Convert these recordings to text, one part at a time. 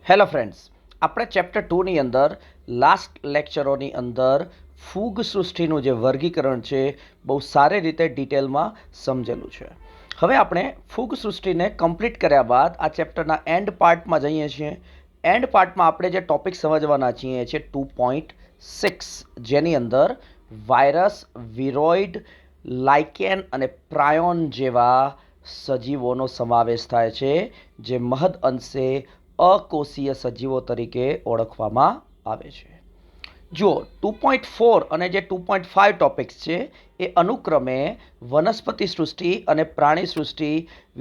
Hello friends, આપણે chapter 2ની અંદર last લેક્ચરોની અંદર ફૂગ સૃષ્ટિનું જે વર્ગીકરણ છે બહુ સારી રીતે ડિટેલમાં સમજેલું છે. હવે આપણે ફૂગ સૃષ્ટિને કમ્પ્લીટ કર્યા બાદ આ ચેપ્ટરના એન્ડ પાર્ટમાં જઈએ છીએ. એન્ડ પાર્ટમાં આપણે જે ટોપિક સમજવાના છીએ છે 2.6, જેની અંદર વાયરસ, વિરોઇડ, લાઇકેન અને પ્રાયોન જેવા સજીવોનો સમાવેશ થાય છે, જે મહદ અંશે અકોષીય સજીવો તરીકે ઓળખવામાં આવે છે. જુઓ, 2.4 અને જે 2.5 ટોપિક્સ છે એ અનુક્રમે વનસ્પતિ સૃષ્ટિ અને પ્રાણી સૃષ્ટિ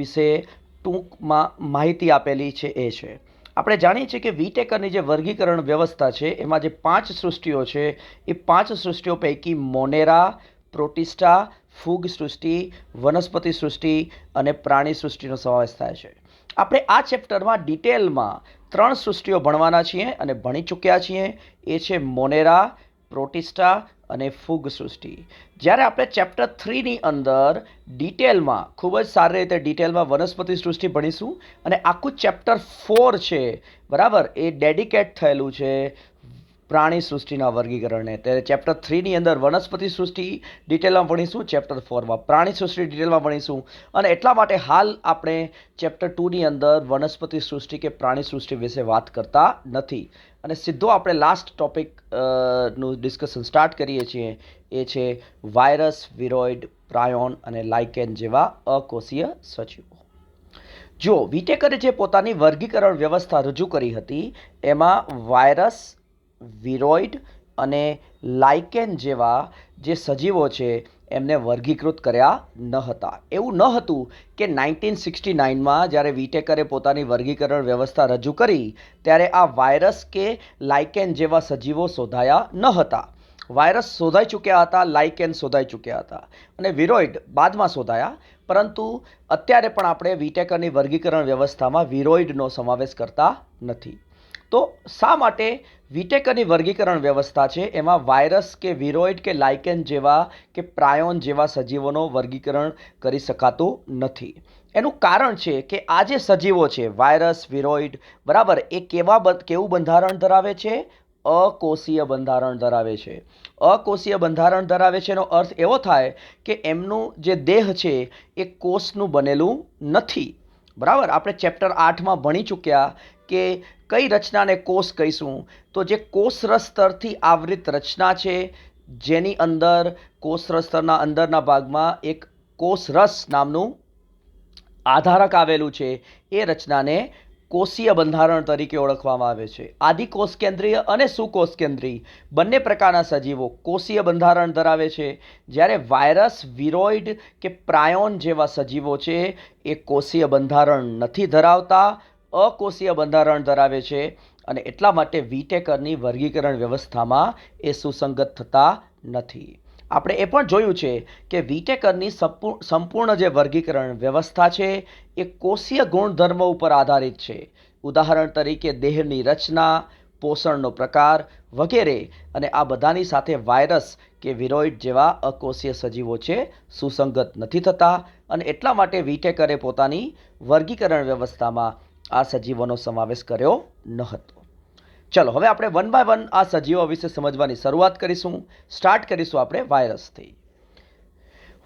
વિશે ટૂંકમાં માહિતી આપેલી છે એ છે. આપણે જાણીએ છીએ કે વિટેકરની જે વર્ગીકરણ વ્યવસ્થા છે એમાં જે 5 સૃષ્ટિઓ છે એ 5 સૃષ્ટિઓ પૈકી મોનેરા, પ્રોટિસ્ટા, ફૂગ સૃષ્ટિ, વનસ્પતિ સૃષ્ટિ અને પ્રાણી સૃષ્ટિનો સમાવેશ થાય છે. આપણે આ ચેપ્ટરમાં ડિટેલમાં 3 સૃષ્ટિઓ ભણવાના છીએ અને ભણી ચૂક્યા છીએ. એ છે મોનેરા, પ્રોટિસ્ટા અને ફૂગ સૃષ્ટિ. જ્યારે આપણે ચેપ્ટર 3ની અંદર ડિટેલમાં, ખૂબ જ સારી રીતે ડિટેલમાં વનસ્પતિ સૃષ્ટિ ભણીશું અને આખું ચેપ્ટર 4 છે, બરાબર, એ ડેડિકેટ થયેલું છે પ્રાણી સૃષ્ટિના વર્ગીકરણને. ત્યારે ચેપ્ટર 3ની અંદર વનસ્પતિ સૃષ્ટિ ડિટેલમાં ભણીશું, ચેપ્ટર 4માં પ્રાણી સૃષ્ટિ ડિટેલમાં ભણીશું. અને એટલા માટે હાલ આપણે ચેપ્ટર 2ની અંદર વનસ્પતિ સૃષ્ટિ કે પ્રાણી સૃષ્ટિ વિશે વાત કરતા નથી અને સીધો આપણે લાસ્ટ ટોપિક નું ડિસ્કશન સ્ટાર્ટ કરીએ છીએ. એ છે વાયરસ, વિરોઇડ, પ્રાયોન અને લાઇકેન જેવા અકોષીય સજીવો. જો વિટેકરે જે પોતાની વર્ગીકરણ વ્યવસ્થા રજૂ કરી હતી એમાં વાયરસ, વિરોઇડ અને લાઇકેન જેવા જે સજીવો છે એમને વર્ગીકૃત કર્યા ન હતા. એવું ન હતું કે 1969માં જ્યારે વિટેકરે પોતાની વર્ગીકરણ વ્યવસ્થા રજૂ કરી ત્યારે આ વાયરસ કે લાઇકેન જેવા સજીવો શોધાયા ન હતા. વાયરસ શોધાઈ ચૂક્યા હતા, લાઇકેન શોધાઈ ચૂક્યા હતા અને વિરોઇડ બાદમાં શોધાયા. પરંતુ અત્યારે પણ આપણે વિટેકરની વર્ગીકરણ વ્યવસ્થામાં વિરોઇડનો સમાવેશ કરતા નથી. તો શા માટે વિટેકરની વર્ગીકરણ વ્યવસ્થા છે એમાં વાયરસ કે વિરોઇડ કે લાઇકેન જેવા કે પ્રાયોન જેવા સજીવોનો વર્ગીકરણ કરી શકાતું નથી? એનું કારણ છે કે આ જે સજીવો છે વાયરસ, વિરોઇડ, બરાબર, એ કેવું બંધારણ ધરાવે છે? અકોષીય બંધારણ ધરાવે છે. અકોષીય બંધારણ ધરાવે છે એનો અર્થ એવો થાય કે એમનું જે દેહ છે એ કોષનું બનેલું નથી. બરાબર, આપણે ચેપ્ટર 8માં ભણી ચૂક્યા કે કઈ રચનાને કોષ કહીશું? તો જે કોષરસ સ્તરથી આવૃત રચના છે, જેની અંદર કોષરસ સ્તરના અંદરના ભાગમાં એક કોષરસ નામનું આધારક આવેલું છે, એ રચનાને કોષીય બંધારણ તરીકે ઓળખવામાં આવે છે. આદિકોષ કેન્દ્રીય અને સુકોષ કેન્દ્રીય બંને પ્રકારના સજીવો કોષીય બંધારણ ધરાવે છે. જ્યારે વાયરસ, વિરોઇડ કે પ્રાયોન જેવા સજીવો છે એ કોષીય બંધારણ નથી ધરાવતા, અકોષીય બંધારણ ધરાવે છે અને એટલા માટે વિટેકરની વર્ગીકરણ વ્યવસ્થામાં એ સુસંગત થતા નથી. આપણે એ પણ જોયું છે કે વિટેકરની સંપૂર્ણ જે વર્ગીકરણ વ્યવસ્થા છે એ કોષીય ગુણધર્મો ઉપર આધારિત છે. ઉદાહરણ તરીકે દેહની રચના, પોષણનો પ્રકાર વગેરે. અને આ બધાની સાથે વાયરસ કે વિરોઇડ જેવા અકોષીય સજીવો છે સુસંગત નથી થતા અને એટલા માટે વિટેકરે પોતાની વર્ગીકરણ વ્યવસ્થામાં આ સજીવોનો સમાવેશ કર્યો ન હતો. ચલો, હવે આપણે 1 બાય 1 આ સજીવો વિશે સમજવાની શરૂઆત કરીશું. સ્ટાર્ટ કરીશું આપણે વાયરસથી.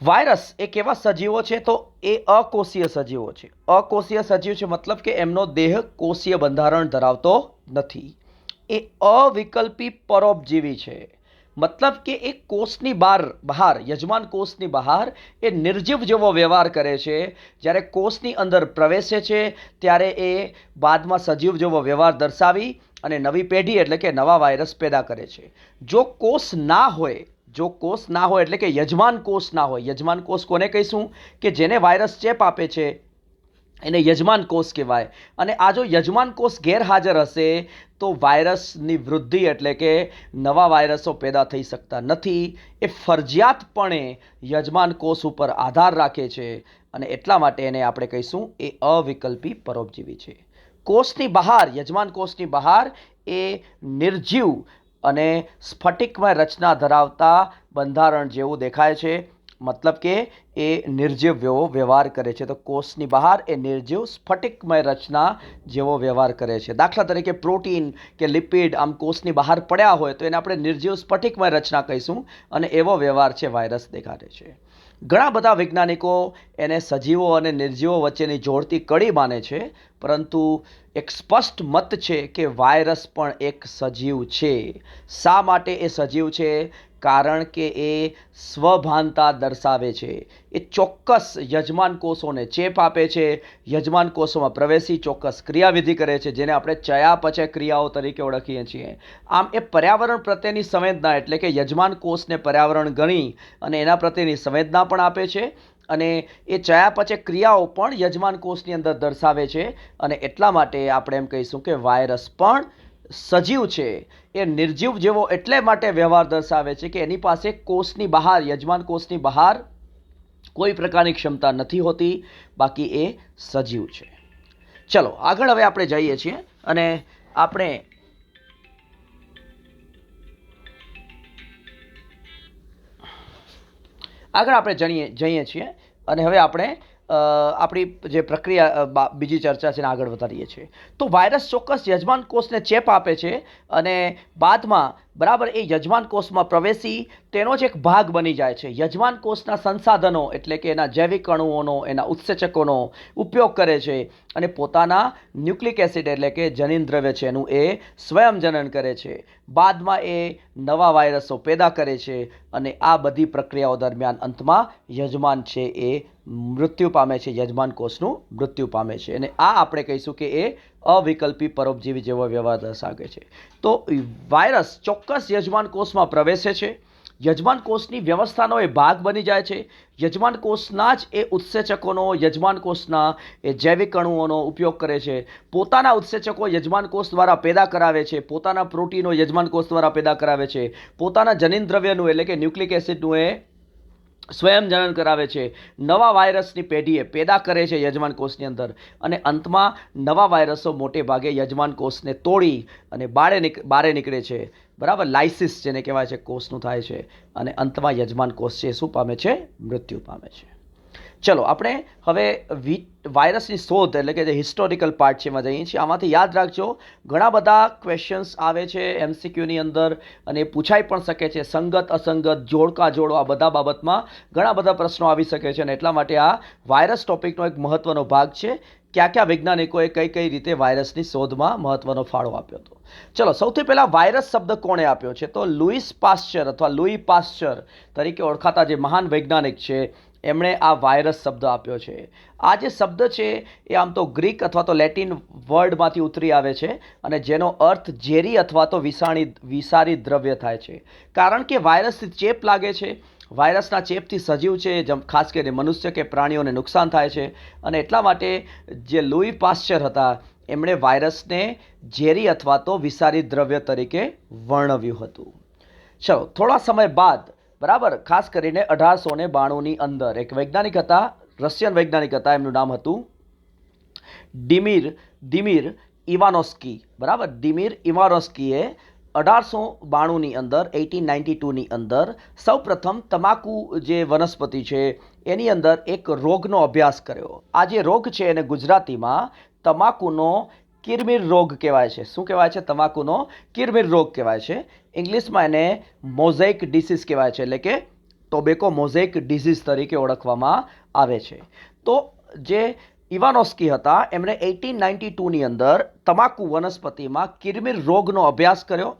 વાયરસ એ કેવા સજીવો છે? તો એ અકોષીય સજીવો છે. અકોષીય સજીવ છે મતલબ કે એમનો દેહ કોષીય બંધારણ ધરાવતો નથી. એ અવિકલ્પી પરોપજીવી છે. મતલબ કે એ કોષની બહાર, યજમાન કોષની બહાર એ નિર્જીવ જેવો વ્યવહાર કરે છે. જ્યારે કોષની અંદર પ્રવેશે છે ત્યારે એ બાદમાં સજીવ જેવો વ્યવહાર દર્શાવી અને નવી પેઢી એટલે કે નવા વાયરસ પેદા કરે છે. જો કોષ ના હોય એટલે કે યજમાન કોષ ના હોય, યજમાન કોષ કોને કહીશું? કે જેને વાયરસ ચેપ આપે છે એને યજમાન કોષ કહેવાય. અને આ જો યજમાન કોષ ગેરહાજર હશે તો વાયરસની વૃદ્ધિ એટલે કે નવા વાયરસો પેદા થઈ શકતા નથી. એ ફરજિયાતપણે યજમાન કોષ ઉપર આધાર રાખે છે અને એટલા માટે એને આપણે કહીશું એ અવિકલ્પી પરોપજીવી છે. કોષની બહાર, યજમાન કોષની બહાર એ નિર્જીવ અને સ્ફટિકમય રચના ધરાવતા બંધારણ જેવું દેખાય છે મતલબ કે એ નિર્જીવ જેવો વ્યવહાર કરે છે. તો કોષની બહાર એ નિર્જીવ સ્ફટિકમય રચના જેવો વ્યવહાર કરે છે. દાખલા તરીકે પ્રોટીન કે લિપિડ આમ કોષની બહાર પડ્યા હોય તો એને આપણે નિર્જીવ સ્ફટિકમય રચના કહીશું, અને એવો વ્યવહાર છે વાયરસ દેખાડે છે. ઘણા બધા વૈજ્ઞાનિકો એને સજીવો અને નિર્જીવો વચ્ચેની જોડતી કડી માને છે, પરંતુ એક સ્પષ્ટ મત છે કે વાયરસ પણ એક સજીવ છે. શા માટે એ સજીવ છે? કારણ કે એ સ્વભાનતા દર્શાવે છે. એ ચોક્કસ યજમાન કોષોને ચેપ આપે છે, યજમાન કોષોમાં પ્રવેશી ચોક્કસ ક્રિયાવિધિ કરે છે, જેને આપણે ચયાપચય ક્રિયાઓ તરીકે ઓળખીએ છીએ. આમ એ પર્યાવરણ પ્રત્યેની સંવેદના, એટલે કે યજમાન કોષને પર્યાવરણ ગણી અને એના પ્રત્યેની સંવેદના પણ આપે છે, અને એ ચયાપચય ક્રિયાઓ પણ યજમાન કોષની અંદર દર્શાવે છે. અને એટલા માટે આપણે એમ કહીશું કે વાયરસ પણ સજીવ છે. એ નિર્જીવ જેવો એટલે માટે વ્યવહાર દર્શાવે છે કે એની પાસે કોષની બહાર, યજમાન કોષની બહાર કોઈ પ્રકારની ક્ષમતા નથી હોતી, બાકી એ સજીવ છે. ચલો આગળ હવે આપણે જઈએ છીએ અને આપણે જઈએ છીએ અને હવે આપણે આપણી જે પ્રક્રિયા બીજી ચર્ચા છે ને આગળ વધારીએ છીએ. તો વાયરસ ચોક્કસ યજમાન કોષને ચેપ આપે છે અને બાદમાં બરાબર એ યજમાન કોષમાં પ્રવેશી તેનો જ એક ભાગ બની જાય છે. યજમાન કોષના સંસાધનો એટલે કે એના જૈવિક અણુઓનો, એના ઉત્સેચકોનો ઉપયોગ કરે છે અને પોતાના ન્યુક્લિક એસિડ એટલે કે જનીન દ્રવ્ય છે એનું એ સ્વયંજનન કરે છે. બાદમાં એ નવા વાયરસો પેદા કરે છે અને આ બધી પ્રક્રિયાઓ દરમિયાન અંતમાં યજમાન છે એ મૃત્યુ પામે છે, યજમાન કોષનું મૃત્યુ પામે છે. અને આ આપણે કહીશું કે એ અવિકલ્પી પરોપજીવી જેવો વ્યવહાર દર્શાવે છે. તો વાયરસ ચોક્કસ યજમાન કોષમાં પ્રવેશે છે, યજમાન કોષની વ્યવસ્થાનો એ ભાગ બની જાય છે, યજમાન કોષના જ એ ઉત્સેચકોનો, યજમાન કોષના એ જૈવિક અણુઓનો ઉપયોગ કરે છે, પોતાના ઉત્સેચકો યજમાન કોષ દ્વારા પેદા કરાવે છે, પોતાના પ્રોટીનો યજમાન કોષ દ્વારા પેદા કરાવે છે, પોતાના જનીન દ્રવ્યનું એટલે કે ન્યુક્લિક એસિડનું એ સ્વયંજનન કરાવે છે, નવા વાયરસની પેઢીએ પેદા કરે છે યજમાન કોષની અંદર, અને અંતમાં નવા વાયરસો મોટે ભાગે યજમાન કોષને તોડી અને બારે નીકળે છે. બરાબર, લાઇસિસ જેને કહેવાય છે કોષનું થાય છે, અને અંતમાં યજમાન કોષ છે શું પામે છે? મૃત્યુ પામે છે. ચલો આપણે હવે વાયરસની શોધ એટલે કે જે હિસ્ટોરિકલ પાર્ટ છે એમાં જઈએ છીએ. આમાંથી યાદ રાખજો ઘણા બધા ક્વેશ્ચન્સ આવે છે MCQની અંદર અને એ પૂછાઈ પણ શકે છે. સંગત અસંગત, જોડકા જોડો, આ બધા બાબતમાં ઘણા બધા પ્રશ્નો આવી શકે છે અને એટલા માટે આ વાયરસ ટોપિકનો એક મહત્વનો ભાગ છે. કયા વૈજ્ઞાનિકોએ કઈ રીતે વાયરસની શોધમાં મહત્વનો ફાળો આપ્યો હતો. ચલો સૌથી પહેલાં વાયરસ શબ્દ કોણે આપ્યો છે? તો લુઈસ પાસ્ચર અથવા લુઈ પાસ્ચર તરીકે ઓળખાતા જે મહાન વૈજ્ઞાનિક છે એમણે આ વાયરસ શબ્દ આપ્યો છે. આ જે શબ્દ છે એ આમ તો ગ્રીક અથવા તો લેટિન વર્ડમાંથી ઉતરી આવે છે અને જેનો અર્થ ઝેરી અથવા તો વિષારી દ્રવ્ય થાય છે. કારણ કે વાયરસથી ચેપ લાગે છે, વાયરસના ચેપથી સજીવ છે ખાસ કરીને મનુષ્ય કે પ્રાણીઓને નુકસાન થાય છે, અને એટલા માટે જે લુઈ પાસ્ચર હતા એમણે વાયરસને ઝેરી અથવા તો વિષારી દ્રવ્ય તરીકે વર્ણવ્યું હતું. ચલો થોડા સમય બાદ બરાબર, ખાસ કરીને 1892ની અંદર એક વૈજ્ઞાનિક હતા, રશિયન વૈજ્ઞાનિક હતા, એમનું નામ હતું દિમીર ઇવાનોસ્કી. બરાબર, દિમીર ઇવાનોસ્કીએ 1892ની અંદર 1892ની અંદર સૌપ્રથમ તમાકુ જે વનસ્પતિ છે એની અંદર એક રોગનો અભ્યાસ કર્યો. આ જે રોગ છે એને ગુજરાતીમાં તમાકુનો કિરમિર રોગ કહેવાય છે. શું કહેવાય છે? તમાકુનો કિરમિર રોગ કહેવાય છે. ઇંગ્લિશમાં એને મોઝેઇક ડિસીઝ કહેવાય છે, એટલે કે ટોબેકો મોઝેઇક ડિસીઝ તરીકે ઓળખવામાં આવે છે. તો જે ઇવાનોસ્કી હતા એમણે 1892ની અંદર તમાકુ વનસ્પતિમાં કિરમિર રોગનો અભ્યાસ કર્યો,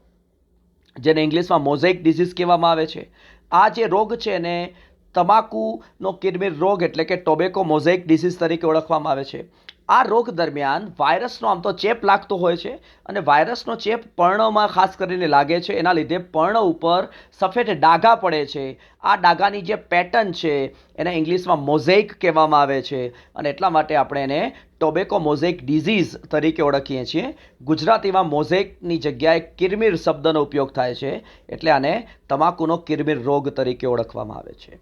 જેને ઇંગ્લિશમાં મોઝેઇક ડિસીઝ કહેવામાં આવે છે. આ જે રોગ છે એને તમાકુનો કિરમિર રોગ એટલે કે ટોબેકો મોઝેઇક ડિસીઝ તરીકે ઓળખવામાં આવે છે. આ રોગ દરમિયાન વાયરસનો આમ તો ચેપ લાગતો હોય છે અને વાયરસનો ચેપ પર્ણમાં ખાસ કરીને લાગે છે. એના લીધે પર્ણ ઉપર સફેદ ડાઘા પડે છે. આ ડાઘાની જે પેટર્ન છે એને ઇંગ્લિશમાં મોઝેઇક કહેવામાં આવે છે અને એટલા માટે આપણે એને ટોબેકો મોઝેઇક ડિઝીઝ તરીકે ઓળખીએ છીએ. ગુજરાતીમાં મોઝેઇકની જગ્યાએ કિરમિર શબ્દનો ઉપયોગ થાય છે, એટલે આને તમાકુનો કિરમિર રોગ તરીકે ઓળખવામાં આવે છે.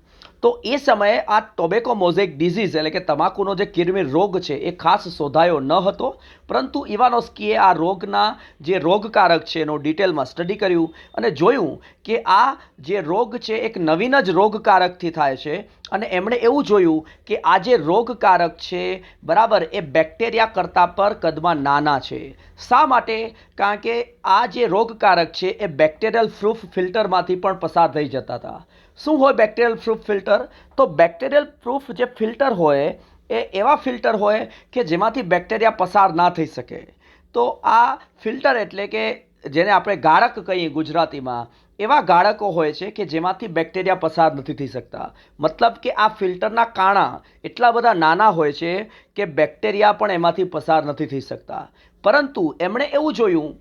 તો એ સમયે આ ટોબેકો મોઝેક ડિઝીઝ એટલે કે તમાકુનો જે કિરમિર રોગ છે એ ખાસ શોધાયો ન હતો, પરંતુ ઇવાનોસ્કીએ આ રોગના જે રોગકારક છે એનું ડિટેલમાં સ્ટડી કર્યું અને જોયું કે આ જે રોગ છે એક નવીન જ રોગકારકથી થાય છે. અને એમણે એવું જોયું કે આ જે રોગકારક છે બરાબર એ બેક્ટેરિયા કરતાં પર કદમાં નાના છે. શા માટે? કારણ કે આ જે રોગકારક છે એ બેક્ટેરિયલ પ્રૂફ ફિલ્ટરમાંથી પણ પસાર થઈ જતા હતા. શું હોય બેક્ટેરિયલ પ્રૂફ ફિલ્ટર? તો બેક્ટેરિયલ પ્રૂફ જે ફિલ્ટર હોય એ એવા ફિલ્ટર હોય કે જેમાંથી બેક્ટેરિયા પસાર ના થઈ શકે. તો આ ફિલ્ટર એટલે કે જેને આપણે ગાળક કહીએ ગુજરાતીમાં, એવા ગાળકો હોય છે કે જેમાંથી બેક્ટેરિયા પસાર નથી થઈ શકતા. મતલબ કે આ ફિલ્ટરના કાણા એટલા બધા નાના હોય છે કે બેક્ટેરિયા પણ એમાંથી પસાર નથી થઈ શકતા. પરંતુ એમણે એવું જોયું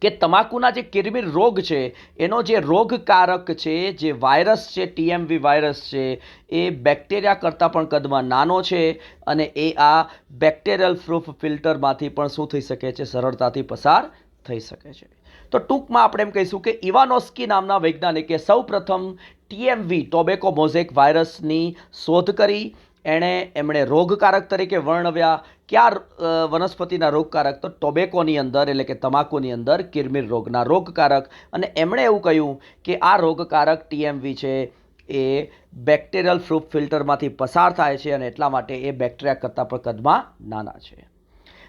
કે તમાકુના જે કિરમિર રોગ છે એનો જે રોગકારક છે, જે વાયરસ છે, TMV વાયરસ છે, એ બેક્ટેરિયા કરતાં પણ કદમાં નાનો છે અને એ આ બેક્ટેરિયલ પ્રૂફ ફિલ્ટરમાંથી પણ શું થઈ શકે છે? સરળતાથી પસાર થઈ શકે છે. તો ટૂંકમાં આપણે એમ કહીશું કે ઇવાનોસ્કી નામના વૈજ્ઞાનિકે સૌપ્રથમ TMV ટોબેકો મોઝેક વાયરસની શોધ કરી. એમણે રોગકારક તરીકે વર્ણવ્યા. કયા વનસ્પતિના રોગકારક? તો ટોબેકોની અંદર એટલે કે તમાકુની અંદર કિરમિર રોગના રોગકારક. અને એમણે એવું કહ્યું કે આ રોગકારક TMV છે એ બેક્ટેરિયલ પ્રૂફ ફિલ્ટરમાંથી પસાર થાય છે અને એટલા માટે એ બેક્ટેરિયા કરતાં પણ કદમાં નાના છે.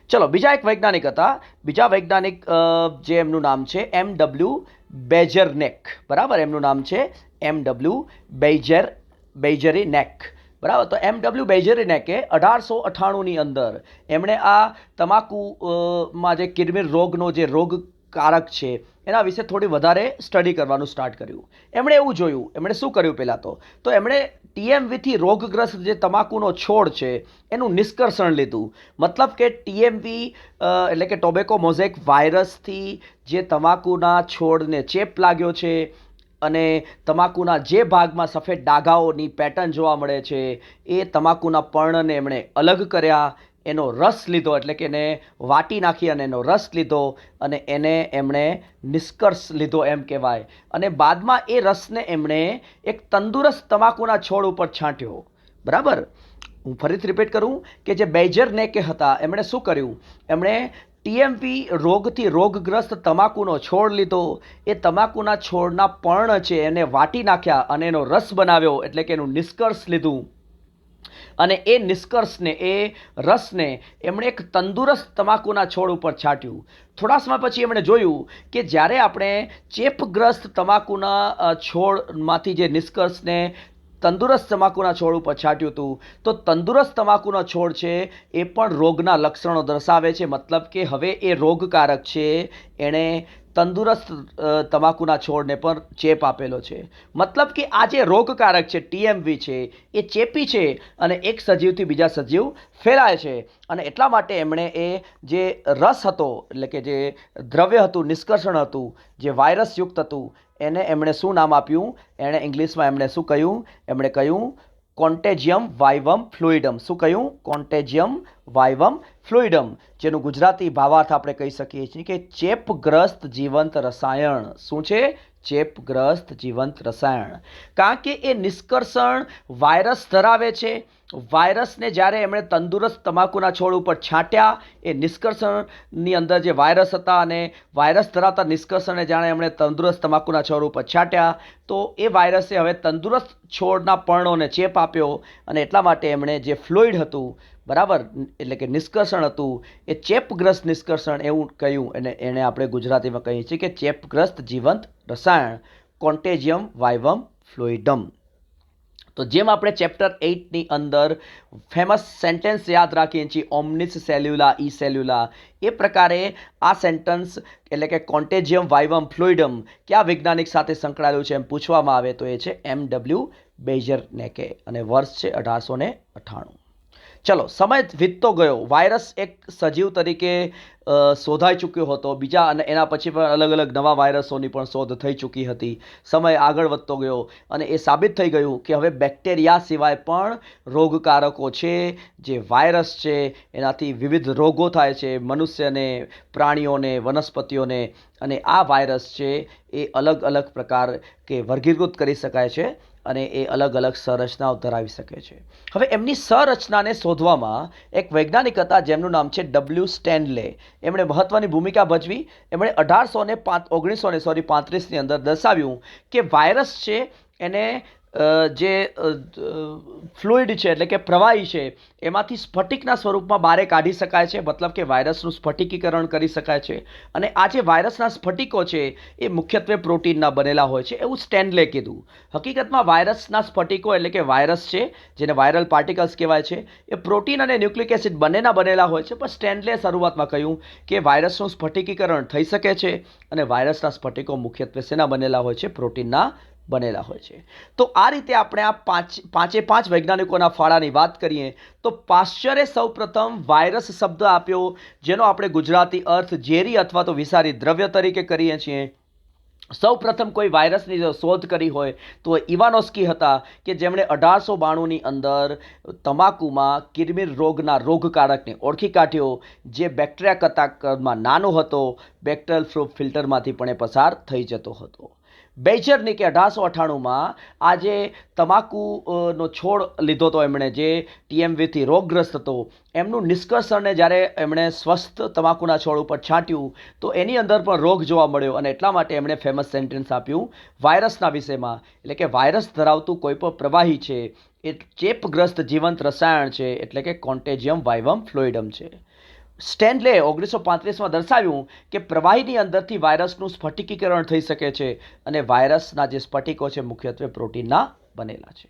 ચલો, બીજા એક વૈજ્ઞાનિક હતા. બીજા વૈજ્ઞાનિક જે એમનું નામ છે MW બેજરનેક. બરાબર, એમનું નામ છે MW બેઇજેરિનેક. બરાબર. તો MW બેઇજેરિનેકે 1898ની અંદર એમણે આ તમાકુમાં જે કિરમિર રોગનો જે રોગકારક છે એના વિશે થોડી વધારે સ્ટડી કરવાનું સ્ટાર્ટ કર્યું. એમણે એવું જોયું, એમણે શું કર્યું પહેલાં તો એમણે TMVથી રોગગ્રસ્ત જે તમાકુનો છોડ છે એનું નિષ્કર્ષણ લીધું. મતલબ કે TMV એટલે કે ટોબેકો મોઝેક વાયરસથી જે તમાકુના છોડને ચેપ લાગ્યો છે અને તમાકુના જે ભાગમાં સફેદ ડાઘાઓની પેટર્ન જોવા મળે છે એ તમાકુના પર્ણને એમણે અલગ કર્યા, એનો રસ લીધો એટલે કે એને વાટી નાખી અને એનો રસ લીધો અને એને એમણે નિષ્કર્ષ લીધો એમ કહેવાય. અને બાદમાં એ રસને એમણે એક તંદુરસ્ત તમાકુના છોડ ઉપર છાંટ્યો. બરાબર, હું ફરીથી રિપીટ કરું કે જે બેઇજેરનેકે હતા એમણે શું કર્યું? એમણે TMV રોગથી રોગગ્રસ્ત તમાકુનો છોડ લીધો, એ તમાકુના છોડના પર્ણ છે એને વાટી નાખ્યા અને એનો રસ બનાવ્યો એટલે કે એનું નિષ્કર્ષ લીધું. અને એ નિષ્કર્ષને, એ રસને એમણે એક તંદુરસ્ત તમાકુના છોડ ઉપર છાંટ્યું. થોડા સમય પછી એમણે જોયું કે જ્યારે આપણે ચેપગ્રસ્ત તમાકુના છોડમાંથી જે નિષ્કર્ષને તંદુરસ્ત તમાકુના છોડ ઉપર છાંટ્યું હતું તો તંદુરસ્ત તમાકુનો છોડ છે એ પણ રોગના લક્ષણો દર્શાવે છે. મતલબ કે હવે એ રોગકારક છે એણે તંદુરસ્ત તમાકુના છોડને પણ ચેપ આપેલો છે. મતલબ કે આ જે રોગકારક છે TMV છે એ ચેપી છે અને એક સજીવથી બીજા સજીવ ફેલાય છે. અને એટલા માટે એમણે એ જે રસ હતો એટલે કે જે દ્રવ્ય હતું, નિષ્કર્ષણ હતું, જે વાયરસયુક્ત હતું, એને એમણે શું નામ આપ્યું? એણે ઇંગ્લિશમાં એમણે શું કહ્યું? એમણે કહ્યું કોન્ટેજિયમ વાઇવમ ફ્લુઇડમ. શું કહ્યું? કોન્ટેજિયમ વાઇવમ ફ્લુઇડમ, જેનું ગુજરાતી ભાવાર્થ આપણે કહી શકીએ છીએ કે ચેપગ્રસ્ત જીવંત રસાયણ. શું છે? ચેપગ્રસ્ત જીવંત રસાયણ. કારણ કે એ નિષ્કર્ષણ વાયરસ ધરાવે છે. વાયરસને જ્યારે એમણે તંદુરસ્ત તમાકુના છોડ ઉપર છાંટ્યા, એ નિષ્કર્ષણની અંદર જે વાયરસ હતા અને વાયરસ ધરાવતા નિષ્કર્ષણને જાણે એમણે તંદુરસ્ત તમાકુના છોડ ઉપર છાંટ્યા તો એ વાયરસે હવે તંદુરસ્ત છોડના પર્ણોને ચેપ આપ્યો અને એટલા માટે એમણે જે ફ્લુઇડ હતું, બરાબર, એટલે કે નિષ્કર્ષણ હતું, એ ચેપગ્રસ્ત નિષ્કર્ષણ એવું કહ્યું. અને એને આપણે ગુજરાતીમાં કહીએ છીએ કે ચેપગ્રસ્ત જીવંત રસાયણ, કોન્ટેજિયમ વાઇવમ ફ્લુઇડમ. તો જેમ આપણે ચેપ્ટર 8ની અંદર ફેમસ સેન્ટેન્સ યાદ રાખીએ છીએ ઓમ્નિસ સેલ્યુલા ઈ સેલ્યુલા, એ પ્રકારે આ સેન્ટેન્સ એટલે કે કોન્ટેજિયમ વાઇવમ ફ્લુઇડમ કયા વૈજ્ઞાનિક સાથે સંકળાયેલું છે એમ પૂછવામાં આવે તો એ છે MW બેઇજેરનેકે અને વર્ષ છે 1898. ચલો, સમય વીતતો ગયો. વાયરસ એક સજીવ તરીકે શોધાઈ ચૂક્યો હતો. બીજા અને એના પછી પણ અલગ અલગ નવા વાયરસોની પણ શોધ થઈ ચૂકી હતી. સમય આગળ વધતો ગયો અને એ સાબિત થઈ ગયું કે હવે બેક્ટેરિયા સિવાય પણ રોગકારકો છે, જે વાયરસ છે એનાથી વિવિધ રોગો થાય છે મનુષ્યને, પ્રાણીઓને, વનસ્પતિઓને. અને આ વાયરસ છે એ અલગ અલગ પ્રકાર કે વર્ગીકૃત કરી શકાય છે અને એ અલગ અલગ સંરચનાઓ ધરાવી શકે છે. હવે એમની સંરચનાને શોધવામાં એક વૈજ્ઞાનિક હતા જેમનું નામ છે ડબલ્યુ સ્ટેનલે. એમણે મહત્વની ભૂમિકા ભજવી. એમણે 1935ની અંદર દર્શાવ્યું કે વાયરસ છે એને જે ફ્લુઇડ છે એટલે કે પ્રવાહી છે એમાંથી સ્ફટિકના સ્વરૂપમાં બહાર કાઢી શકાય છે, મતલબ કે વાયરસનું સ્ફટિકીકરણ કરી શકાય છે. અને આ જે વાયરસના સ્ફટિકો છે એ મુખ્યત્વે પ્રોટીનના બનેલા હોય છે એવું સ્ટેનલે કીધું. હકીકતમાં વાયરસના સ્ફટિકો એટલે કે વાયરસ છે જેને વાયરલ પાર્ટિકલ્સ કહેવાય છે એ પ્રોટીન અને ન્યુક્લિક એસિડ બંનેના બનેલા હોય છે. પણ સ્ટેનલે શરૂઆતમાં કહ્યું કે વાયરસનું સ્ફટિકીકરણ થઈ શકે છે અને વાયરસના સ્ફટિકો મુખ્યત્વે શેના બનેલા હોય છે? પ્રોટીનના બનેલા હોય છે. તો આ રીતે આપણે આ પાંચ વૈજ્ઞાનિકોના ફાળાની વાત કરીએ તો પાશ્ચરે સૌપ્રથમ વાયરસ શબ્દ આપ્યો, જેનો આપણે ગુજરાતી અર્થ ઝેરી અથવા તો વિષારી દ્રવ્ય તરીકે કરીએ છીએ. સૌપ્રથમ કોઈ વાયરસની જો શોધ કરી હોય તો ઇવાનોસ્કી હતા કે જેમણે 1892ની અંદર તમાકુમાં કિરમિર રોગના રોગકારકને ઓળખી કાઢ્યો, જે બેક્ટેરિયા કતારમાં નાનો હતો, બેક્ટેરિયલ ફિલ્ટરમાંથી પણ એ પસાર થઈ જતો હતો. બેઇજરનિકે 1898માં આ જે તમાકુનો છોડ લીધો હતો એમણે, જે TMVથી રોગગ્રસ્ત હતો, એમનું નિષ્કર્ષણને જ્યારે એમણે સ્વસ્થ તમાકુના છોડ ઉપર છાંટ્યું તો એની અંદર પણ રોગ જોવા મળ્યો અને એટલા માટે એમણે ફેમસ સેન્ટેન્સ આપ્યું વાયરસના વિષયમાં, એટલે કે વાયરસ ધરાવતું કોઈ પણ પ્રવાહી છે એ ચેપગ્રસ્ત જીવંત રસાયણ છે, એટલે કે કોન્ટેજિયમ વાઇવમ ફ્લુઇડમ છે. સ્ટેનલે 1935માં દર્શાવ્યું કે પ્રવાહીની અંદરથી વાયરસનું સ્ફટિકીકરણ થઈ શકે છે અને વાયરસના જે સ્ફટિકો છે મુખ્યત્વે પ્રોટીનના બનેલા છે.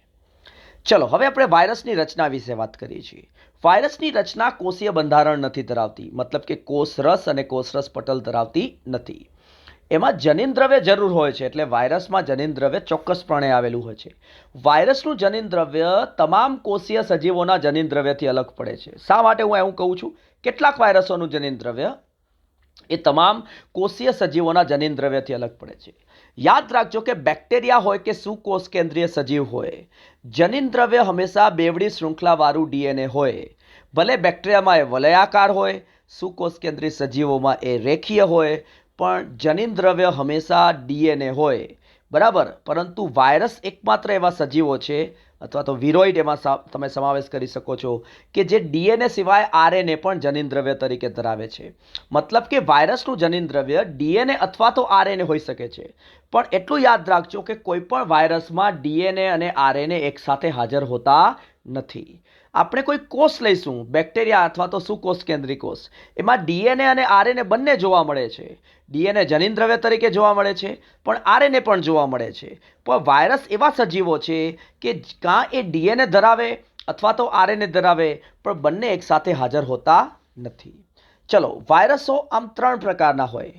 ચલો હવે આપણે વાયરસની રચના વિશે વાત કરીએ છીએ. વાયરસની રચના કોષીય બંધારણ નથી ધરાવતી, મતલબ કે કોષરસ અને કોષરસ પટલ ધરાવતી નથી. એમાં જનીનદ્રવ્ય જરૂર હોય છે, એટલે વાયરસમાં જનીનદ્રવ્ય ચોક્કસપણે આવેલું હોય છે. વાયરસનું જનીનદ્રવ્ય તમામ કોષીય સજીવોના જનીનદ્રવ્યથી અલગ પડે છે. શા માટે હું એવું કહું છું? કેટલાક વાયરસોનું જનીનદ્રવ્ય એ તમામ કોષીય સજીવોના જનીનદ્રવ્યથી અલગ પડે છે. યાદ રાખજો કે બેક્ટેરિયા હોય કે સુકોષ કેન્દ્રીય સજીવ હોય, જનીનદ્રવ્ય હંમેશા બેવડી શૃંખલાવાળું DNA હોય. ભલે બેક્ટેરિયામાં એ વલયાકાર હોય, સુકોષ કેન્દ્રીય સજીવોમાં એ રેખીય હોય, પણ જનીનદ્રવ્ય હંમેશા DNA હોય, બરાબર. પરંતુ વાયરસ એકમાત્ર એવા સજીવો છે અથવા તો વિરોઇડ એમાં તમે સમાવેશ કરી શકો છો કે જે DNA સિવાય RNA પણ જનીનદ્રવ્ય તરીકે ધરાવે છે. મતલબ કે વાયરસનું જનીનદ્રવ્ય DNA અથવા તો RNA હોઈ શકે છે, પણ એટલું યાદ રાખજો કે કોઈ પણ વાયરસમાં DNA અને RNA એકસાથે હાજર હોતા નથી. આપણે કોઈ કોષ લઈશું, બેક્ટેરિયા અથવા તો સુકોષ કેન્દ્રી કોષ, એમાં DNA અને RNA બંને જોવા મળે છે. DNA જનીનદ્રવ્ય તરીકે જોવા મળે છે, પણ RNA પણ જોવા મળે છે. પણ વાયરસ એવા સજીવો છે કે કાં એ DNA ધરાવે અથવા તો RNA ધરાવે, પણ બંને એકસાથે હાજર હોતા નથી. ચલો, વાયરસો આમ 3 પ્રકારના હોય.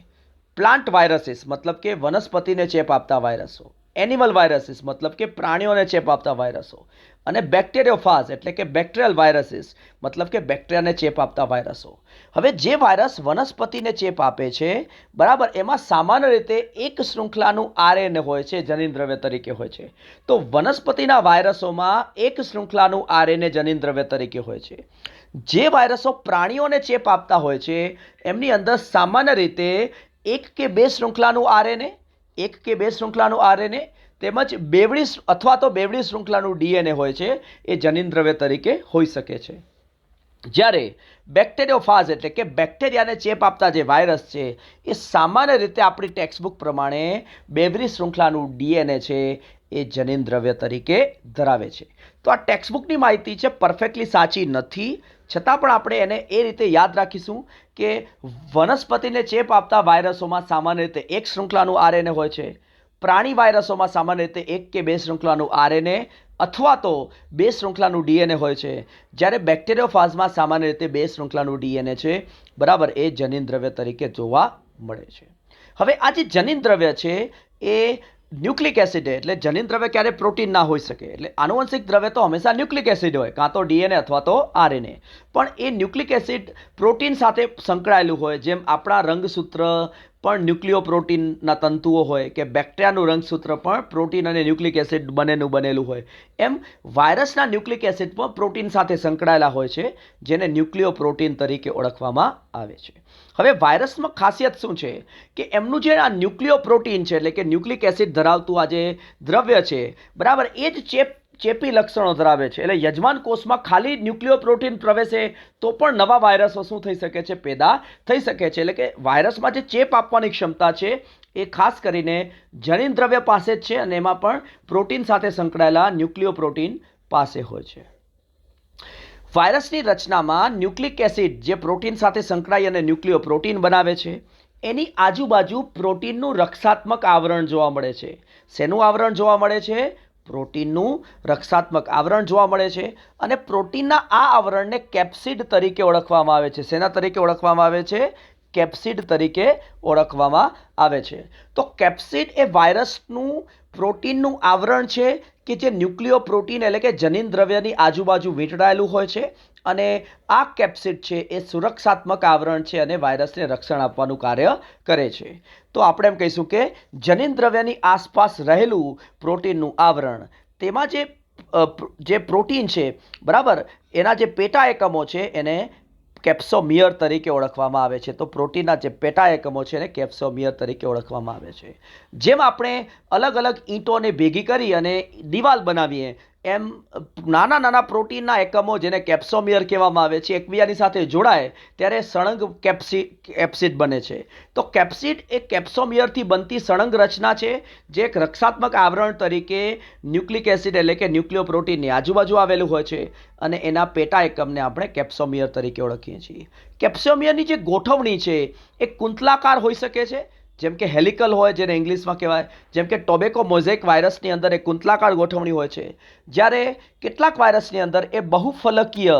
પ્લાન્ટ વાયરસીસ મતલબ કે વનસ્પતિને ચેપ આપતા વાયરસો, એનિમલ વાયરસીસ મતલબ કે પ્રાણીઓને ચેપ આપતા વાયરસો, અને બેક્ટેરિયોફાજ એટલે કે બેક્ટેરિયલ વાયરસીસ મતલબ કે બેક્ટેરિયાને ચેપ આપતા વાયરસો. હવે જે વાયરસ વનસ્પતિને ચેપ આપે છે, બરાબર, એમાં સામાન્ય રીતે એક શૃંખલાનું RNA હોય છે, જનીનદ્રવ્ય તરીકે હોય છે. તો વનસ્પતિના વાયરસોમાં એક શૃંખલાનું RNA જનીનદ્રવ્ય તરીકે હોય છે. જે વાયરસો પ્રાણીઓને ચેપ આપતા હોય છે એમની અંદર સામાન્ય રીતે એક કે બે શૃંખલાનું RNA તેમજ બેવડી અથવા તો બેવડી શૃંખલાનું DNA હોય છે, એ જનીનદ્રવ્ય તરીકે હોઈ શકે છે. જ્યારે બેક્ટેરિયોફાજ એટલે કે બેક્ટેરિયાને ચેપ આપતા જે વાયરસ છે એ સામાન્ય રીતે આપણી ટેક્સ્ટબુક પ્રમાણે બેવડી શૃંખલાનું DNA છે એ જનીનદ્રવ્ય તરીકે ધરાવે છે. તો આ ટેક્સ્ટબુકની માહિતી છે, પરફેક્ટલી સાચી નથી, છતાં પણ આપણે એને એ રીતે યાદ રાખીશું કે વનસ્પતિને ચેપ આપતા વાયરસોમાં સામાન્ય રીતે એક શૃંખલાનું RNA હોય છે. પ્રાણી વાયરસોમાં સામાન્ય રીતે એક કે બે શૃંખલાનું RNA અથવા તો બે શૃંખલાનું DNA હોય છે. જ્યારે બેક્ટેરિયોફાજમાં સામાન્ય રીતે બે શૃંખલાનું DNA છે, બરાબર, એ જનીનદ્રવ્ય તરીકે જોવા મળે છે. હવે આ જે જનીનદ્રવ્ય છે એ ન્યુક્લિક એસિડ એટલે જનીનદ્રવ્ય ક્યારે પ્રોટીન ના હોઈ શકે, એટલે આનુવંશિક દ્રવ્ય તો હંમેશા ન્યુક્લિક એસિડ હોય, કાં તો DNA અથવા તો RNA. પણ એ ન્યુક્લિક એસિડ પ્રોટીન સાથે સંકળાયેલું હોય, જેમ આપણા રંગસૂત્ર પણ ન્યુક્લિયોપ્રોટીનના તંતુઓ હોય કે બેક્ટેરિયાનું રંગસૂત્ર પણ પ્રોટીન અને ન્યુક્લિક એસિડ બનેલું હોય, એમ વાયરસના ન્યુક્લિક એસિડ પણ પ્રોટીન સાથે સંકળાયેલા હોય છે, જેને ન્યુક્લિયોપ્રોટીન તરીકે ઓળખવામાં આવે છે. હવે વાયરસમાં ખાસિયત શું છે કે એમનું જે આ ન્યુક્લિયોપ્રોટીન છે, એટલે કે ન્યુક્લિક એસિડ ધરાવતું આ જે દ્રવ્ય છે, બરાબર, એ જ ચેપી લક્ષણો ધરાવે છે. એટલે યજમાન કોષમાં ખાલી ન્યુક્લિયોપ્રોટીન પ્રવેશે તો પણ નવા વાયરસો શું થઈ શકે છે? પેદા થઈ શકે છે. એટલે કે વાયરસમાં જે ચેપ આપવાની ક્ષમતા છે એ ખાસ કરીને જનીન દ્રવ્ય પાસે જ છે, અને એમાં પણ પ્રોટીન સાથે સંકળાયેલા ન્યુક્લિયોપ્રોટીન પાસે હોય છે. વાયરસની રચનામાં ન્યુક્લિક એસિડ જે પ્રોટીન સાથે સંકળાઈ અને ન્યુક્લિયોપ્રોટીન બનાવે છે, એની આજુબાજુ પ્રોટીનનું રક્ષાત્મક આવરણ જોવા મળે છે. શેનું આવરણ જોવા મળે છે? પ્રોટીનનું રક્ષાત્મક આવરણ જોવા મળે છે. અને પ્રોટીનના આ આવરણને કેપ્સિડ તરીકે ઓળખવામાં આવે છે. શેના તરીકે ઓળખવામાં આવે છે? કેપ્સિડ તરીકે ઓળખવામાં આવે છે. તો કેપ્સિડ એ વાયરસનું પ્રોટીનનું આવરણ છે કે જે ન્યુક્લિયોપ્રોટીન એટલે કે જનીન દ્રવ્યની આજુબાજુ વીંટળાયેલું હોય છે. અને આ કેપ્સિડ છે એ સુરક્ષાત્મક આવરણ છે અને વાયરસને રક્ષણ આપવાનું કાર્ય કરે છે. તો આપણે એમ કહીશું કે જનીન દ્રવ્યની આસપાસ રહેલું પ્રોટીનનું આવરણ, તેમાં જે પ્રોટીન છે, બરાબર, એના જે પેટા એકમો છે એને કેપ્સોમિયર તરીકે ઓળખવામાં આવે છે. તો પ્રોટીનના જે પેટા એકમો છે એને કેપ્સોમિયર તરીકે ઓળખવામાં આવે છે. જેમ આપણે અલગ અલગ ઈંટોને ભેગી કરી અને દિવાલ બનાવીએ, એમ નાના નાના પ્રોટીનના એકમો જેને કેપ્સોમિયર કહેવામાં આવે છે એકબીજાની સાથે જોડાય ત્યારે સળંગ કેપ્સિડ બને છે. તો કેપ્સિડ એ કેપ્સોમિયરથી બનતી સળંગ રચના છે, જે એક રક્ષાત્મક આવરણ તરીકે ન્યુક્લિક એસિડ એટલે કે ન્યુક્લિયોપ્રોટીનની આજુબાજુ આવેલું હોય છે, અને એના પેટા એકમને આપણે કેપ્સોમિયર તરીકે ઓળખીએ છીએ. કેપ્સોમિયરની જે ગોઠવણી છે એ કુંતલાકાર હોઈ શકે છે, જેમ કે હેલિકલ હોય, જેને ઇંગ્લિશમાં કહેવાય, જેમ કે ટોબેકો મોઝેક વાયરસની અંદર એ કુંતલાકાર ગોઠવણી હોય છે, જ્યારે કેટલાક વાયરસની અંદર એ બહુફલકીય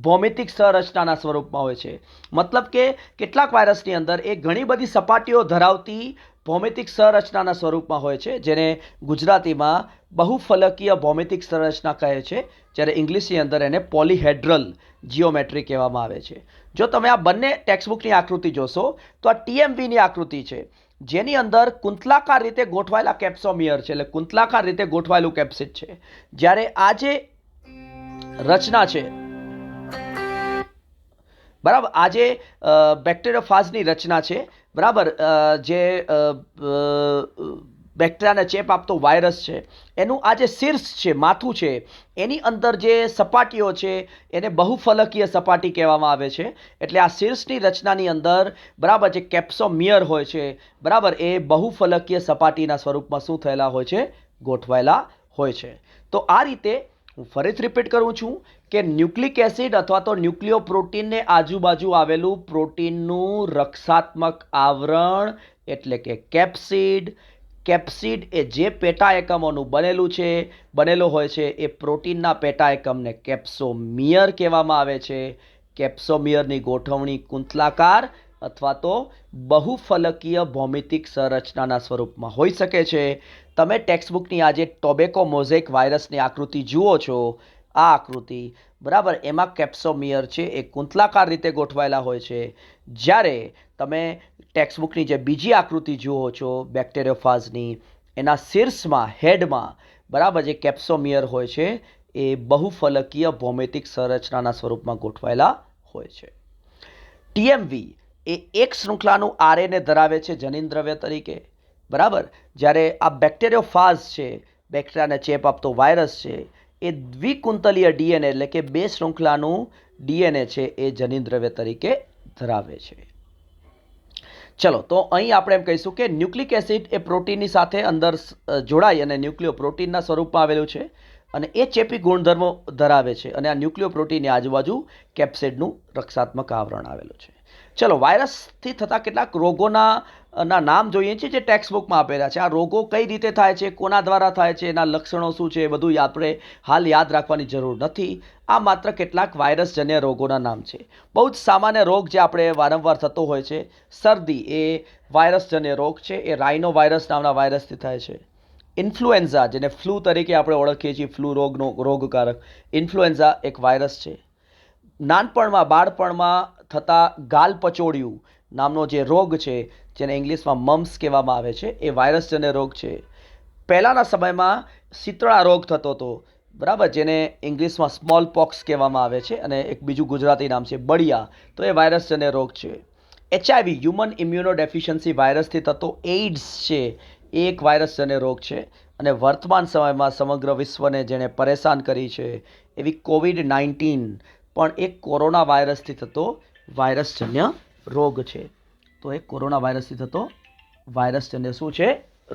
ભૌમિતિક સંરચનાના સ્વરૂપમાં હોય છે. મતલબ કે કેટલાક વાયરસની અંદર એ ઘણી બધી સપાટીઓ ધરાવતી ભૌમિતિક સંરચનાના સ્વરૂપમાં હોય છે, જેને ગુજરાતીમાં બહુફલકીય ભૌમિતિક સંરચના કહે છે, જ્યારે ઇંગ્લિશની અંદર એને પોલીહેડ્રલ જીઓમેટ્રી કહેવામાં આવે છે. જો તમે આ બંને ટેક્સ્ટબુકની આકૃતિ જોશો તો આ TMVની આકૃતિ છે, જેની અંદર કુંતલાકાર રીતે ગોઠવાયેલા કેપ્સોમિયર છે, એટલે કુંતલાકાર રીતે ગોઠવાયેલું કેપ્સિડ છે. જ્યારે આ જે રચના છે, બરાબર, આ જે બેક્ટેરિયોફાજની રચના છે, બરાબર, જે બેક્ટેરિયાને ચેપ આપતો વાયરસ છે, એનું આ જે શીર્ષ છે, માથું છે, એની અંદર જે સપાટીઓ છે એને બહુફલકીય સપાટી કહેવામાં આવે છે. એટલે આ શીર્ષની રચનાની અંદર, બરાબર, જે કેપ્સોમિયર હોય છે, બરાબર, એ બહુફલકીય સપાટીના સ્વરૂપમાં શું થયેલા હોય છે? ગોઠવાયેલા હોય છે. તો આ રીતે હું ફરીથી રિપીટ કરું છું કે ન્યુક્લિક એસિડ અથવા તો ન્યુક્લિયોપ્રોટીનને આજુબાજુ આવેલું પ્રોટીનનું રક્ષાત્મક આવરણ એટલે કે કેપ્સિડ એ જે પેટા એકમોનું બનેલો હોય છે એ પ્રોટીનના પેટા એકમને કેપ્સોમિયર કહેવામાં આવે છે. કેપ્સોમિયરની ગોઠવણી કુંતલાકાર અથવા તો બહુફલકીય ભૌમિતિક સંરચનાના સ્વરૂપમાં હોઈ શકે છે. તમે ટેક્સ્ટબુકની આજે ટોબેકો મોઝેક વાયરસની આકૃતિ જુઓ છો, આ આકૃતિ, બરાબર, એમાં કેપ્સોમિયર છે એ કુંતલાકાર રીતે ગોઠવાયેલા હોય છે. જ્યારે તમે ટેક્સ્ટબુકની જે બીજી આકૃતિ જુઓ છો બેક્ટેરિયોફાજની, એના શીર્ષમાં, હેડમાં, બરાબર, જે કેપ્સોમિયર હોય છે એ બહુફલકીય ભૌમિતિક સંરચનાના સ્વરૂપમાં ગોઠવાયેલા હોય છે. TMV એ એક શૃંખલાનું RNA ધરાવે છે જનીન દ્રવ્ય તરીકે, બરાબર, જ્યારે આ બેક્ટેરિયોફાજ છે, બેક્ટેરિયાને ચેપ આપતો વાયરસ છે, એ દ્વિકુંતલીય DNA એટલે કે બે શૃંખલાનું DNA છે એ જનીન દ્રવ્ય તરીકે ધરાવે છે. ચલો, તો અહીં આપણે એમ કહીશું કે ન્યુક્લિક એસિડ એ પ્રોટીનની સાથે અંદર જોડાઈ અને ન્યુક્લિયોપ્રોટીનના સ્વરૂપમાં આવેલું છે, અને એ ચેપી ગુણધર્મો ધરાવે છે, અને આ ન્યુક્લિયોપ્રોટીનની આજુબાજુ કેપ્સિડનું રક્ષાત્મક આવરણ આવેલું છે. ચલો, વાયરસથી થતા કેટલાક રોગોના નામ જોઈએ છે જે ટેક્સ્ટબુકમાં આપેલા છે. આ રોગો કઈ રીતે થાય છે, કોના દ્વારા થાય છે, એના લક્ષણો શું છે, એ બધું આપણે હાલ યાદ રાખવાની જરૂર નથી. આ માત્ર કેટલાક વાયરસજન્ય રોગોના નામ છે. બહુ જ સામાન્ય રોગ જે આપણે વારંવાર થતો હોય છે, શરદી, એ વાયરસજન્ય રોગ છે. એ રાઇનો વાયરસ નામના વાયરસથી થાય છે. ઇન્ફ્લુએન્ઝા, જેને ફ્લૂ તરીકે આપણે ઓળખીએ છીએ, ફ્લૂ રોગકારક ઇન્ફ્લુએન્ઝા એક વાયરસ છે. નાનપણમાં, બાળપણમાં થતા ગાલ પચોડિયું, નામનો જે રોગ છે, જેને ઇંગ્લિશમાં મમ્સ કહેવામાં આવે છે, એ વાયરસજન્ય રોગ છે. પહેલાંના સમયમાં શીતળા રોગ થતો હતો, બરાબર, જેને ઇંગ્લિશમાં સ્મોલ પોક્સ કહેવામાં આવે છે, અને એક બીજું ગુજરાતી નામ છે બળિયા, તો એ વાયરસજન્ય રોગ છે. HIV હ્યુમન ઇમ્યુનો ડેફિશિયન્સી વાયરસથી થતો એઇડ્સ છે, એ એક વાયરસજન્ય રોગ છે. અને વર્તમાન સમયમાં સમગ્ર વિશ્વને જેણે પરેશાન કરી છે એવી COVID-19 પણ એક કોરોના વાયરસથી થતો વાયરસજન્ય રોગ છે. તો એ કોરોના વાયરસથી થતો વાયરસજન્ય શું છે?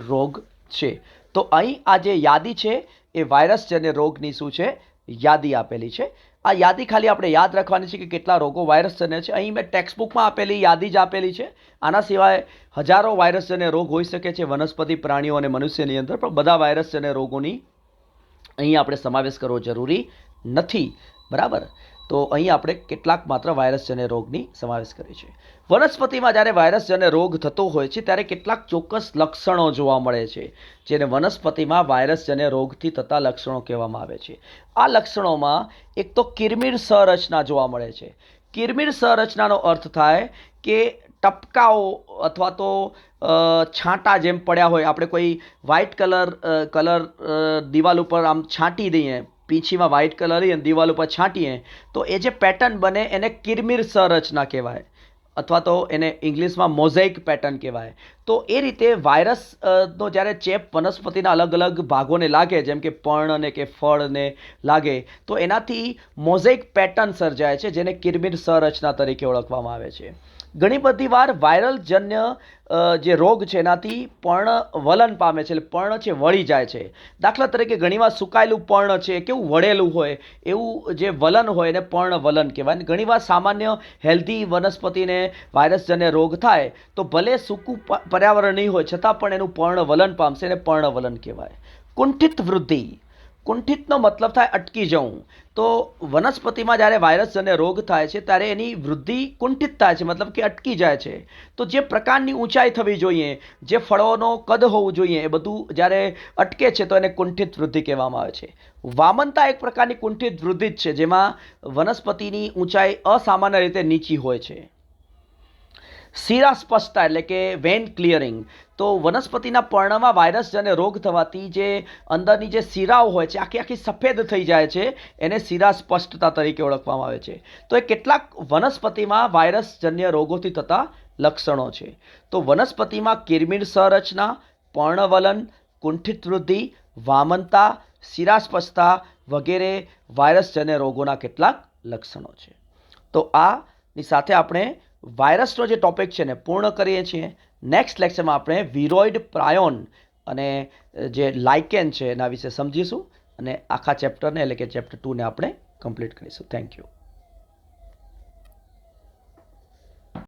રોગ છે. તો અહીં આ જે યાદી છે એ વાયરસજન્ય રોગની શું છે? યાદી આપેલી છે. આ યાદી ખાલી આપણે યાદ રાખવાની છે કે કેટલા રોગો વાયરસજન્ય છે. અહીં મેં ટેક્સ્ટબુકમાં આપેલી યાદી જ આપેલી છે. આના સિવાય હજારો વાયરસજન્ય રોગ હોઈ શકે છે વનસ્પતિ, પ્રાણીઓ અને મનુષ્યની અંદર, પણ બધા વાયરસજન્ય રોગોની અહીં આપણે સમાવેશ કરવો જરૂરી નથી, બરાબર. તો અહીં આપણે કેટલાક માત્ર વાયરસજન્ય રોગની સમાવેશ કરી છે. વનસ્પતિમાં જ્યારે વાયરસજન્ય રોગ થતો હોય છે ત્યારે કેટલાક ચોક્કસ લક્ષણો જોવા મળે છે, જેને વનસ્પતિમાં વાયરસજન્ય રોગથી થતા લક્ષણો કહેવામાં આવે છે. આ લક્ષણોમાં એક તો કિરમિર સંરચના જોવા મળે છે. કિરમિર સંરચનાનો અર્થ થાય કે ટપકાઓ અથવા તો છાંટા જેમ પડ્યા હોય, આપણે કોઈ વ્હાઇટ કલર દિવાલ ઉપર આમ છાંટી દઈએ, પીંછીમાં વ્હાઇટ કલર લઈએ અને દિવાલ ઉપર છાંટીએ તો એ જે પેટર્ન બને એને કિરમિર સંરચના કહેવાય, અથવા તો એને ઇંગ્લિશમાં મોઝેઇક પેટર્ન કહેવાય. તો એ રીતે વાયરસનો જ્યારે ચેપ વનસ્પતિના અલગ અલગ ભાગોને લાગે, જેમ કે પર્ણને કે ફળને લાગે, તો એનાથી મોઝેઇક પેટર્ન સર્જાય છે, જેને કિરમિર સંરચના તરીકે ઓળખવામાં આવે છે. ઘણી બધી વાર વાયરલજન્ય જે રોગ છે એનાથી પર્ણ વલન પામે છે, એટલે પર્ણ છે વળી જાય છે. દાખલા તરીકે ઘણીવાર સુકાયેલું પર્ણ છે કેવું વળેલું હોય, એવું જે વલન હોય એને પર્ણ વલન કહેવાય. ઘણીવાર સામાન્ય હેલ્ધી વનસ્પતિને વાયરસજન્ય રોગ થાય તો ભલે સૂકું પર્યાવરણ નહીં હોય છતાં પણ એનું પર્ણ વલન પામશે, એને પર્ણ વલન કહેવાય. કુંઠિત વૃદ્ધિ, કુંઠિતનો મતલબ થાય અટકી જવું. તો વનસ્પતિમાં જ્યારે વાયરસજન્ય રોગ થાય છે ત્યારે એની વૃદ્ધિ કુંઠિત થાય છે, મતલબ કે અટકી જાય છે. તો જે પ્રકારની ઊંચાઈ થવી જોઈએ, જે ફળોનો કદ હોવું જોઈએ, એ બધું જ્યારે અટકે છે તો એને કુંઠિત વૃદ્ધિ કહેવામાં આવે છે. વામનતા એક પ્રકારની કુંઠિત વૃદ્ધિ જ છે, જેમાં વનસ્પતિની ઊંચાઈ અસામાન્ય રીતે નીચી હોય છે. શિરા સ્પષ્ટતા એટલે કે વેન ક્લિયરિંગ. તો વનસ્પતિના પર્ણમાં વાયરસજન્ય રોગ થવાથી જે અંદરની જે શિરાઓ હોય છે આખી આખી સફેદ થઈ જાય છે, એને શિરા સ્પષ્ટતા તરીકે ઓળખવામાં આવે છે. તો એ કેટલાક વનસ્પતિમાં વાયરસજન્ય રોગોથી થતા લક્ષણો છે. તો વનસ્પતિમાં કિરમિર સંરચના, પર્ણવલન, કુંઠિત વૃદ્ધિ, વામનતા, શિરા સ્પષ્ટતા વગેરે વાયરસજન્ય રોગોના કેટલાક લક્ષણો છે. તો આની સાથે આપણે વાયરસનો જે ટોપિક છે ને પૂર્ણ કરીએ છીએ. નેક્સ્ટ લેક્ચરમાં આપણે વિરોઇડ પ્રાયોન અને જે લાઇકેન છે એના વિશે સમજીશું અને આખા ચેપ્ટરને એટલે કે ચેપ્ટર 2ને આપણે કમ્પ્લીટ કરીશું. Thank you.